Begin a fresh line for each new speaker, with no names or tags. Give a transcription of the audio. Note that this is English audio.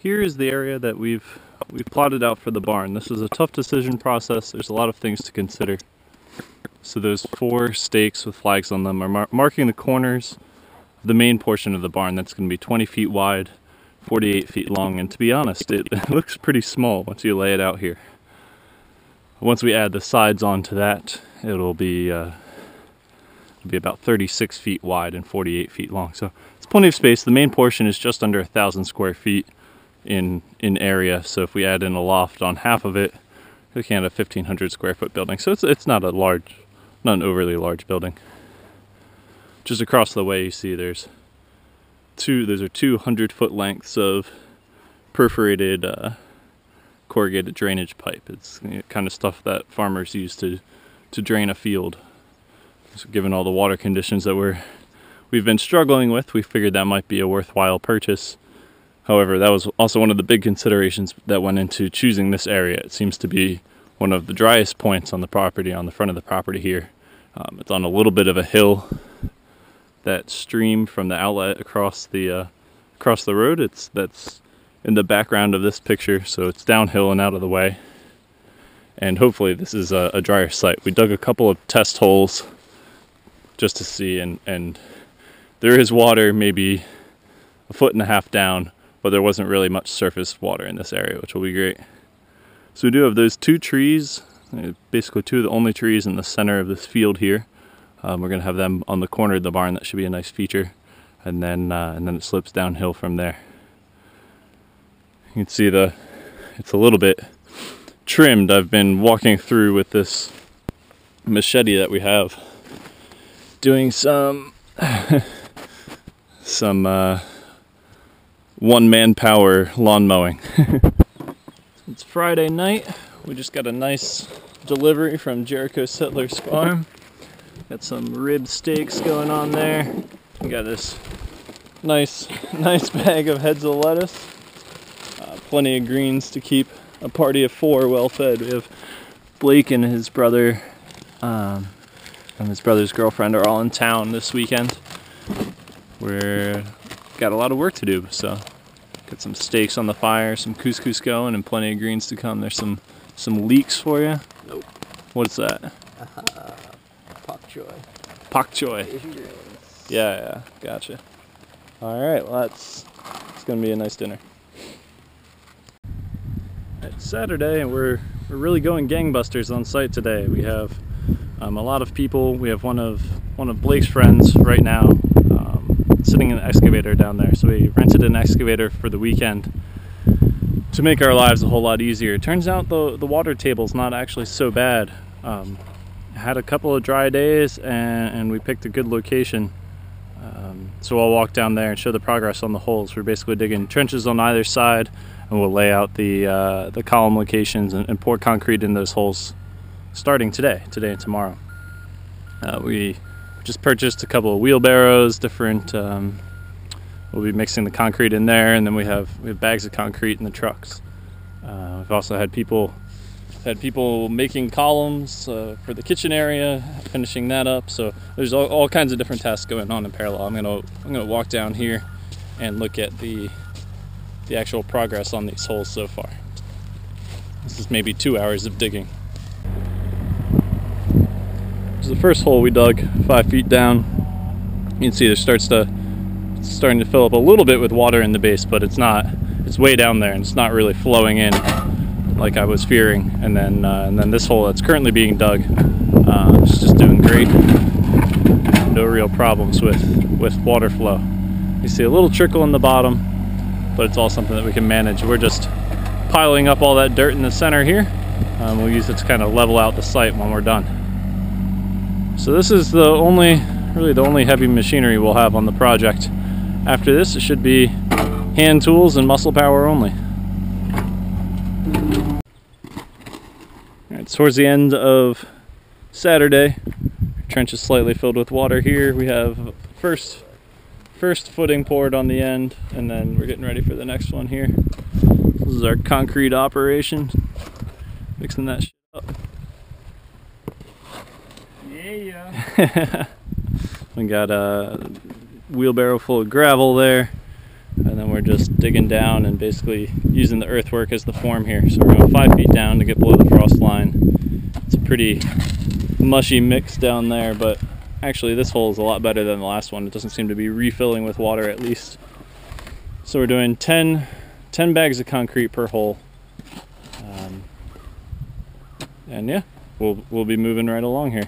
Here is the area that we've plotted out for the barn. This is a tough decision process. There's a lot of things to consider. So those 4 stakes with flags on them are marking the corners of the main portion of the barn. That's going to be 20 feet wide, 48 feet long, and to be honest, it looks pretty small once you lay it out here. Once we add the sides onto that, it'll be about 36 feet wide and 48 feet long. So it's plenty of space. The main portion is just under 1,000 square feet in area. So if we add in a loft on half of it, we're looking at a 1,500 square foot building. So it's not not an overly large building. Just across the way, you see those are 200-foot lengths of perforated corrugated drainage pipe. It's the kind of stuff that farmers use to drain a field. So given all the water conditions that we've been struggling with, we figured that might be a worthwhile purchase. However, that was also one of the big considerations that went into choosing this area. It seems to be one of the driest points on the property, on the front of the property here. It's on a little bit of a hill. That stream from the outlet across the road, that's in the background of this picture, so it's downhill and out of the way. And hopefully this is a drier site. We dug a couple of test holes just to see, and there is water maybe 1.5 feet down, but there wasn't really much surface water in this area, which will be great. So we do have those 2 trees, basically 2 of the only trees in the center of this field here. We're going to have them on the corner of the barn. That should be a nice feature, and then it slips downhill from there. You can see it's a little bit trimmed. I've been walking through with this machete that we have, doing some one-man power lawn mowing. It's Friday night. We just got a nice delivery from Jericho Settler's farm. Got some rib steaks going on there. We got this nice bag of heads of lettuce. Plenty of greens to keep a party of 4 well fed. We have Blake and his brother and his brother's girlfriend are all in town this weekend. We're got a lot of work to do, so got some steaks on the fire, some couscous going, and plenty of greens to come. There's some leeks for you.
Nope.
What's that?
Pak choy.
Pak choy. Yeah, gotcha. All right, well it's gonna be a nice dinner. It's Saturday, and we're really going gangbusters on site today. We have a lot of people. We have one of Blake's friends right now sitting in an excavator down there. So we rented an excavator for the weekend to make our lives a whole lot easier. It turns out the water table's not actually so bad. Had a couple of dry days, and we picked a good location. So I'll walk down there and show the progress on the holes. We're basically digging trenches on either side, and we'll lay out the column locations and pour concrete in those holes starting today and tomorrow. We just purchased a couple of wheelbarrows, different. We'll be mixing the concrete in there, and then we have bags of concrete in the trucks. We've also had people making columns for the kitchen area, finishing that up. So there's all kinds of different tasks going on in parallel. I'm gonna walk down here and look at the actual progress on these holes so far. This is maybe 2 hours of digging. This is the first hole we dug 5 feet down. You can see it's starting to fill up a little bit with water in the base, but it's way down there, and it's not really flowing in like I was fearing. And then this hole that's currently being dug, it's just doing great. No real problems with water flow. You see a little trickle in the bottom, but it's all something that we can manage. We're just piling up all that dirt in the center here. We'll use it to kind of level out the site when we're done. So this is really the only heavy machinery we'll have on the project. After this, it should be hand tools and muscle power only. Alright, towards the end of Saturday, trench is slightly filled with water here. We have first footing poured on the end, and then we're getting ready for the next one here. This is our concrete operation, mixing that shit up. Yeah. We got a wheelbarrow full of gravel there. and then we're just digging down and basically using the earthwork as the form here. So we're going 5 feet down to get below the frost line. It's a pretty mushy mix down there, but actually this hole is a lot better than the last one. It doesn't seem to be refilling with water, at least. So we're doing 10 bags of concrete per hole. And yeah, we'll be moving right along here.